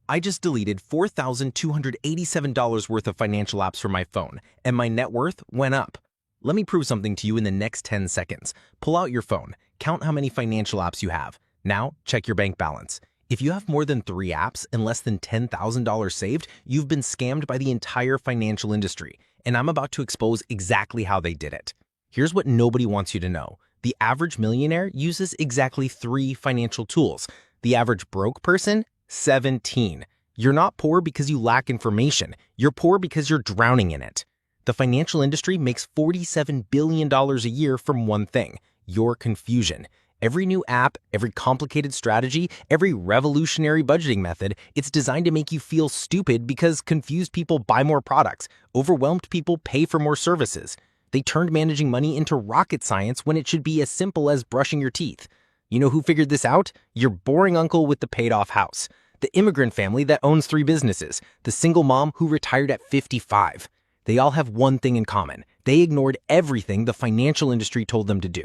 I just deleted $4,287 worth of financial apps from my phone, and my net worth went up. Let me prove something to you in the next 10 seconds. Pull out your phone, count how many financial apps you have. Now, check your bank balance. If you have more than 3 apps and less than $10,000 saved, you've been scammed by the entire financial industry, and I'm about to expose exactly how they did it. Here's what nobody wants you to know. The average millionaire uses exactly 3 financial tools. The average broke person, 17. You're not poor because you lack information. You're poor because you're drowning in it. The financial industry makes $47 billion a year from one thing: your confusion. Every new app, every complicated strategy, every revolutionary budgeting method, it's designed to make you feel stupid because confused people buy more products, overwhelmed people pay for more services. They turned managing money into rocket science when it should be as simple as brushing your teeth. You know who figured this out? Your boring uncle with the paid-off house. The immigrant family that owns 3 businesses. The single mom who retired at 55. They all have one thing in common. They ignored everything the financial industry told them to do.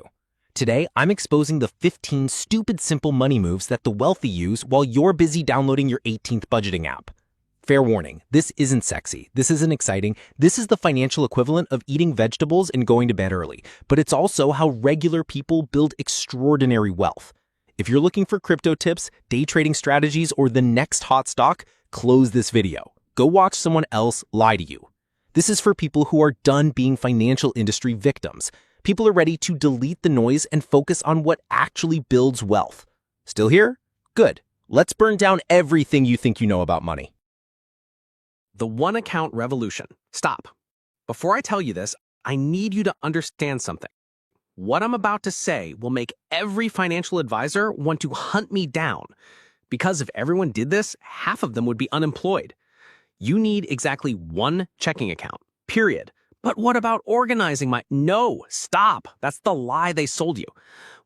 Today, I'm exposing the 15 stupid simple money moves that the wealthy use while you're busy downloading your 18th budgeting app. Fair warning, this isn't sexy, this isn't exciting, this is the financial equivalent of eating vegetables and going to bed early, but it's also how regular people build extraordinary wealth. If you're looking for crypto tips, day trading strategies, or the next hot stock, close this video. Go watch someone else lie to you. This is for people who are done being financial industry victims. People are ready to delete the noise and focus on what actually builds wealth. Still here? Good. Let's burn down everything you think you know about money. The one account revolution. Stop. Before I tell you this, I need you to understand something. What I'm about to say will make every financial advisor want to hunt me down. Because if everyone did this, half of them would be unemployed. You need exactly one checking account, period. But what about organizing my... No, stop. That's the lie they sold you.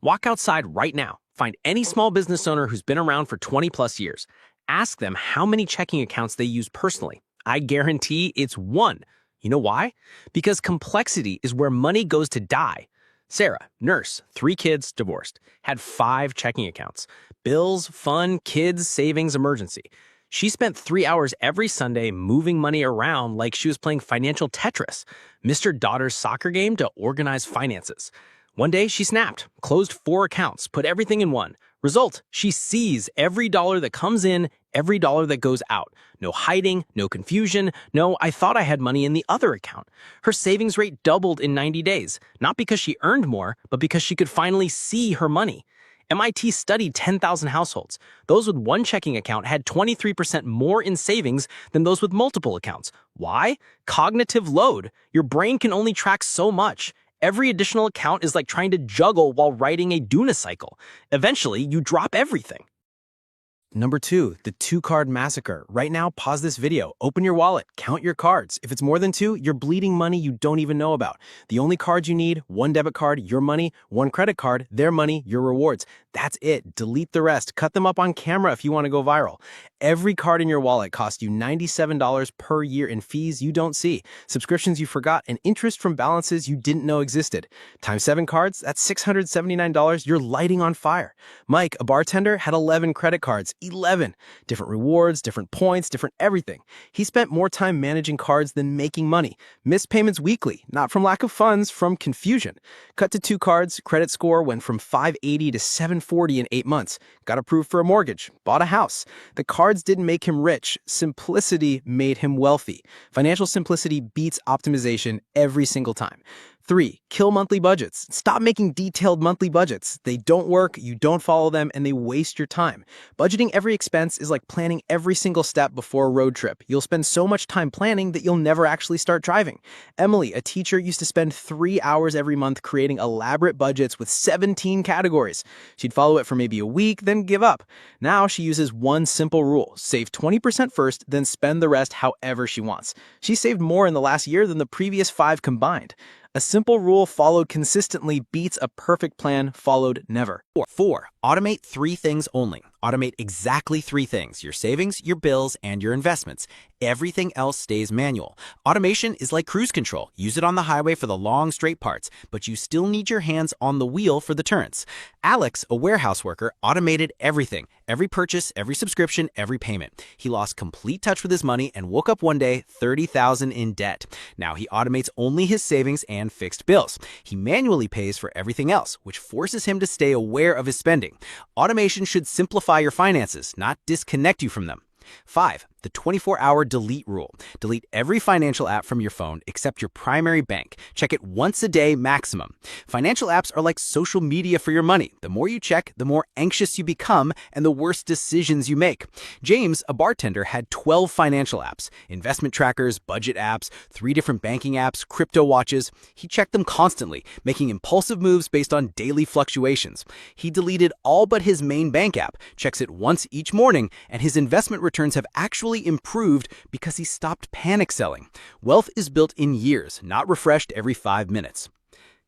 Walk outside right now. Find any small business owner who's been around for 20 plus years. Ask them how many checking accounts they use personally. I guarantee it's 1. You know why? Because complexity is where money goes to die. Sarah, nurse, 3 kids, divorced, had 5 checking accounts. Bills, fun, kids, savings, emergency. She spent 3 hours every Sunday moving money around like she was playing financial Tetris, missed her daughter's soccer game to organize finances. One day, she snapped, closed 4 accounts, put everything in one. Result, she sees every dollar that comes in, every dollar that goes out. No hiding, no confusion, no, I thought I had money in the other account. Her savings rate doubled in 90 days, not because she earned more, but because she could finally see her money. MIT studied 10,000 households. Those with one checking account had 23% more in savings than those with multiple accounts. Why? Cognitive load. Your brain can only track so much. Every additional account is like trying to juggle while riding a unicycle. Eventually, you drop everything. Number 2, the 2-card massacre. Right now, pause this video, open your wallet, count your cards. If it's more than 2, you're bleeding money you don't even know about. The only cards you need, 1 debit card, your money, 1 credit card, their money, your rewards. That's it. Delete the rest. Cut them up on camera if you want to go viral. Every card in your wallet costs you $97 per year in fees you don't see, subscriptions you forgot, and interest from balances you didn't know existed. Times 7 cards, that's $679 you're lighting on fire. Mike, a bartender, had 11 credit cards. 11. Different rewards, different points, different everything. He spent more time managing cards than making money. Missed payments weekly, not from lack of funds, from confusion. Cut to 2 cards, credit score went from 580 to 740 in 8 months. Got approved for a mortgage, bought a house. The cards didn't make him rich. Simplicity made him wealthy. Financial simplicity beats optimization every single time. 3, kill monthly budgets. Stop making detailed monthly budgets. They don't work, you don't follow them, and they waste your time. Budgeting every expense is like planning every single step before a road trip. You'll spend so much time planning that you'll never actually start driving. Emily, a teacher, used to spend 3 hours every month creating elaborate budgets with 17 categories. She'd follow it for maybe a week, then give up. Now she uses one simple rule: save 20% first, then spend the rest however she wants. She saved more in the last year than the previous 5 combined. A simple rule followed consistently beats a perfect plan followed never. Four, automate 3 things only. Automate exactly 3 things: your savings, your bills, and your investments. Everything else stays manual. Automation is like cruise control. Use it on the highway for the long, straight parts, but you still need your hands on the wheel for the turns. Alex, a warehouse worker, automated everything. Every purchase, every subscription, every payment. He lost complete touch with his money and woke up one day $30,000 in debt. Now he automates only his savings and fixed bills. He manually pays for everything else, which forces him to stay aware of his spending. Automation should simplify your finances, not disconnect you from them. 5. The 24-hour delete rule. Delete every financial app from your phone except your primary bank. Check it once a day maximum. Financial apps are like social media for your money. The more you check, the more anxious you become and the worse decisions you make. James, a bartender, had 12 financial apps: investment trackers, budget apps, 3 different banking apps, crypto watches. He checked them constantly, making impulsive moves based on daily fluctuations. He deleted all but his main bank app, checks it once each morning, and his investment returns have actually improved because he stopped panic selling. Wealth is built in years, not refreshed every 5 minutes.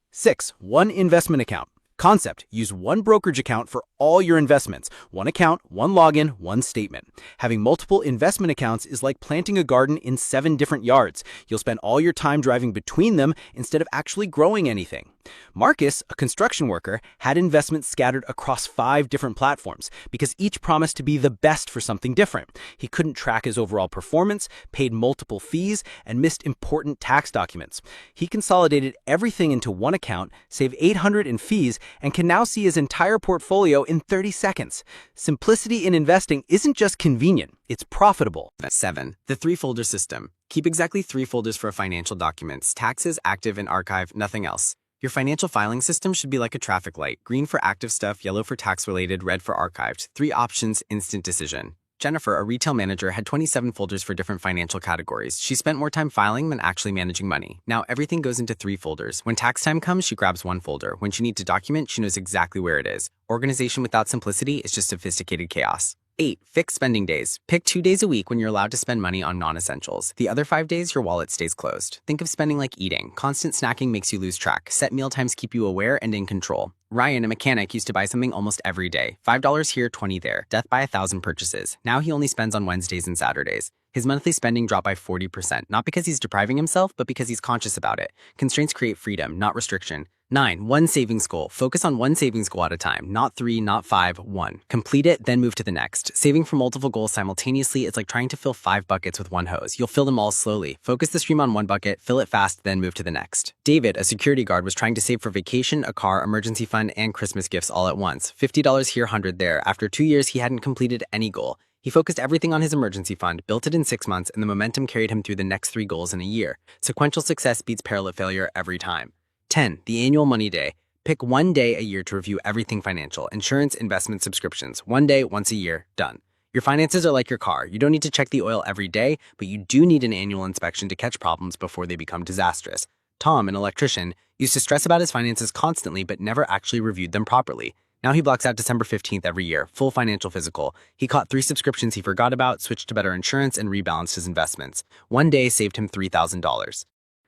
6. One investment account. Concept: use one brokerage account for all your investments. One account, one login, one statement. Having multiple investment accounts is like planting a garden in 7 different yards. You'll spend all your time driving between them instead of actually growing anything. Marcus, a construction worker, had investments scattered across 5 different platforms because each promised to be the best for something different. He couldn't track his overall performance, paid multiple fees, and missed important tax documents. He consolidated everything into one account, saved $800 in fees, and can now see his entire portfolio in 30 seconds. Simplicity in investing isn't just convenient, it's profitable. 7. The 3-folder system. Keep exactly 3 folders for financial documents: taxes, active, and archive, nothing else. Your financial filing system should be like a traffic light: green for active stuff, yellow for tax-related, red for archived. 3 options, instant decision. Jennifer, a retail manager, had 27 folders for different financial categories. She spent more time filing than actually managing money. Now everything goes into 3 folders. When tax time comes, she grabs 1 folder. When she needs to document, she knows exactly where it is. Organization without simplicity is just sophisticated chaos. 8. Fixed spending days. Pick 2 days a week when you're allowed to spend money on non-essentials. The other 5 days, your wallet stays closed. Think of spending like eating. Constant snacking makes you lose track. Set meal times keep you aware and in control. Ryan, a mechanic, used to buy something almost every day. $5 here, $20 there. Death by 1,000 purchases. Now he only spends on Wednesdays and Saturdays. His monthly spending dropped by 40%, not because he's depriving himself, but because he's conscious about it. Constraints create freedom, not restriction. 9. One savings goal. Focus on one savings goal at a time. Not 3, not 5, 1. Complete it, then move to the next. Saving for multiple goals simultaneously is like trying to fill 5 buckets with one hose. You'll fill them all slowly. Focus the stream on one bucket, fill it fast, then move to the next. David, a security guard, was trying to save for vacation, a car, emergency fund, and Christmas gifts all at once. $50 here, $100 there. After 2 years, he hadn't completed any goal. He focused everything on his emergency fund, built it in 6 months, and the momentum carried him through the next 3 goals in a year. Sequential success beats parallel failure every time. 10. The annual money day. Pick 1 day a year to review everything financial: insurance, investment, subscriptions. 1 day, once a year, done. Your finances are like your car. You don't need to check the oil every day, but you do need an annual inspection to catch problems before they become disastrous. Tom, an electrician, used to stress about his finances constantly but never actually reviewed them properly. Now he blocks out December 15th every year, full financial physical. He caught 3 subscriptions he forgot about, switched to better insurance, and rebalanced his investments. 1 day saved him $3,000.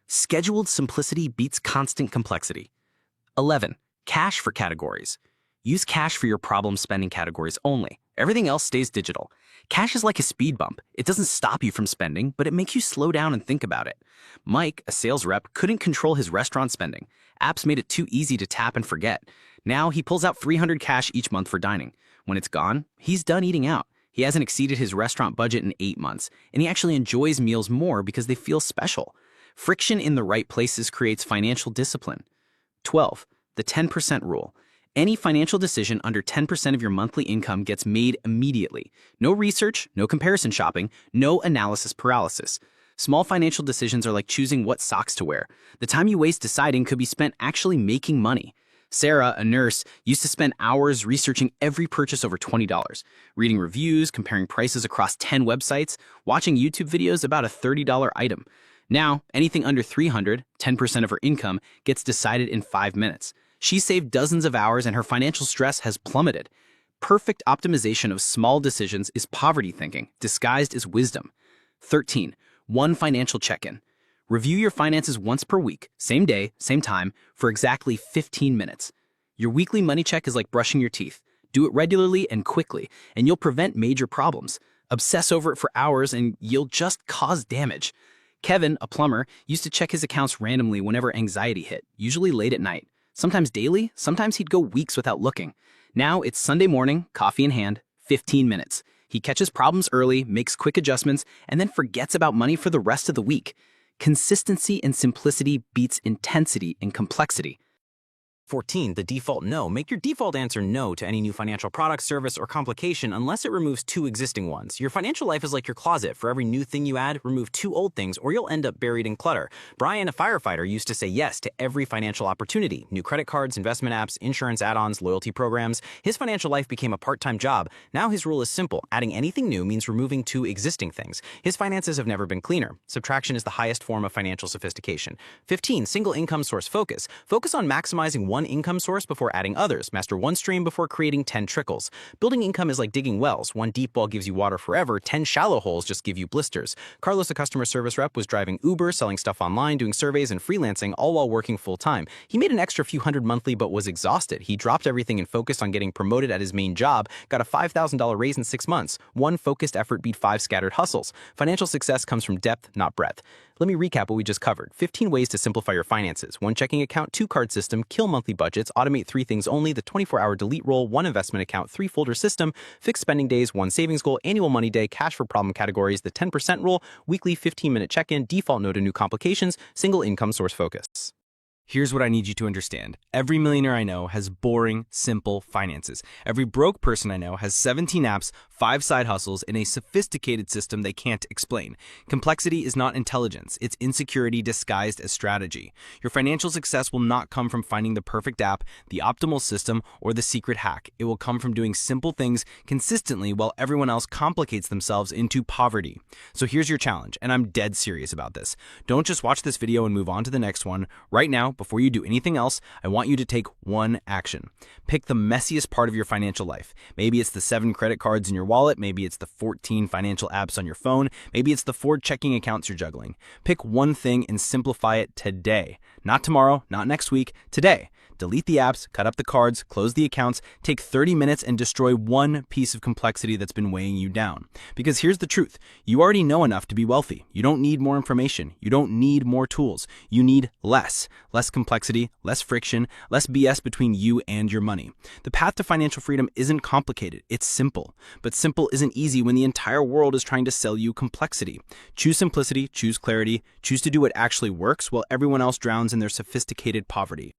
Scheduled simplicity beats constant complexity. 11. Cash for categories. Use cash for your problem spending categories only. Everything else stays digital. Cash is like a speed bump. It doesn't stop you from spending, but it makes you slow down and think about it. Mike, a sales rep, couldn't control his restaurant spending. Apps made it too easy to tap and forget. Now he pulls out $300 cash each month for dining. When it's gone, he's done eating out. He hasn't exceeded his restaurant budget in 8 months, and he actually enjoys meals more because they feel special. Friction in the right places creates financial discipline. 12. The 10% rule. Any financial decision under 10% of your monthly income gets made immediately. No research, no comparison shopping, no analysis paralysis. Small financial decisions are like choosing what socks to wear. The time you waste deciding could be spent actually making money. Sarah, a nurse, used to spend hours researching every purchase over $20, reading reviews, comparing prices across 10 websites, watching YouTube videos about a $30 item. Now, anything under $300, 10% of her income, gets decided in 5 minutes. She saved dozens of hours and her financial stress has plummeted. Perfect optimization of small decisions is poverty thinking, disguised as wisdom. 13. One financial check-in. Review your finances once per week, same day, same time, for exactly 15 minutes. Your weekly money check is like brushing your teeth. Do it regularly and quickly, and you'll prevent major problems. Obsess over it for hours, and you'll just cause damage. Kevin, a plumber, used to check his accounts randomly whenever anxiety hit, usually late at night. Sometimes daily, sometimes he'd go weeks without looking. Now it's Sunday morning, coffee in hand, 15 minutes. He catches problems early, makes quick adjustments, and then forgets about money for the rest of the week. Consistency and simplicity beats intensity and complexity. 14. The default no. Make your default answer no to any new financial product, service, or complication unless it removes 2 existing ones. Your financial life is like your closet. For every new thing you add, remove 2 old things or you'll end up buried in clutter. Brian, a firefighter, used to say yes to every financial opportunity. New credit cards, investment apps, insurance add-ons, loyalty programs. His financial life became a part-time job. Now his rule is simple. Adding anything new means removing 2 existing things. His finances have never been cleaner. Subtraction is the highest form of financial sophistication. 15. Single income source focus. Focus on maximizing one income source before adding others. Master one stream before creating 10 trickles. Building income is like digging wells. One deep well gives you water forever. 10 shallow holes just give you blisters. Carlos, a customer service rep, was driving Uber, selling stuff online, doing surveys and freelancing, all while working full-time. He made an extra few hundred monthly but was exhausted. He dropped everything and focused on getting promoted at his main job, got a $5,000 raise in 6 months. One focused effort beat 5 scattered hustles. Financial success comes from depth, not breadth. Let me recap what we just covered. 15 ways to simplify your finances. 1 checking account, 2 card system, kill monthly budgets, automate 3 things only, the 24-hour delete rule, 1 investment account, 3 folder system, fixed spending days, 1 savings goal, annual money day, cash for problem categories, the 10% rule, weekly 15-minute check-in, default no to new complications, single income source focus. Here's what I need you to understand. Every millionaire I know has boring, simple finances. Every broke person I know has 17 apps, 5 side hustles, and a sophisticated system they can't explain. Complexity is not intelligence. It's insecurity disguised as strategy. Your financial success will not come from finding the perfect app, the optimal system, or the secret hack. It will come from doing simple things consistently while everyone else complicates themselves into poverty. So here's your challenge, and I'm dead serious about this. Don't just watch this video and move on to the next one. Right now, before you do anything else, I want you to take one action. Pick the messiest part of your financial life. Maybe it's the 7 credit cards in your wallet. Maybe it's the 14 financial apps on your phone. Maybe it's the 4 checking accounts you're juggling. Pick one thing and simplify it today. Not tomorrow, not next week, today. Delete the apps, cut up the cards, close the accounts, take 30 minutes and destroy one piece of complexity that's been weighing you down. Because here's the truth. You already know enough to be wealthy. You don't need more information. You don't need more tools. You need less. Less complexity, less friction, less BS between you and your money. The path to financial freedom isn't complicated. It's simple. But simple isn't easy when the entire world is trying to sell you complexity. Choose simplicity, choose clarity, choose to do what actually works while everyone else drowns in their sophisticated poverty.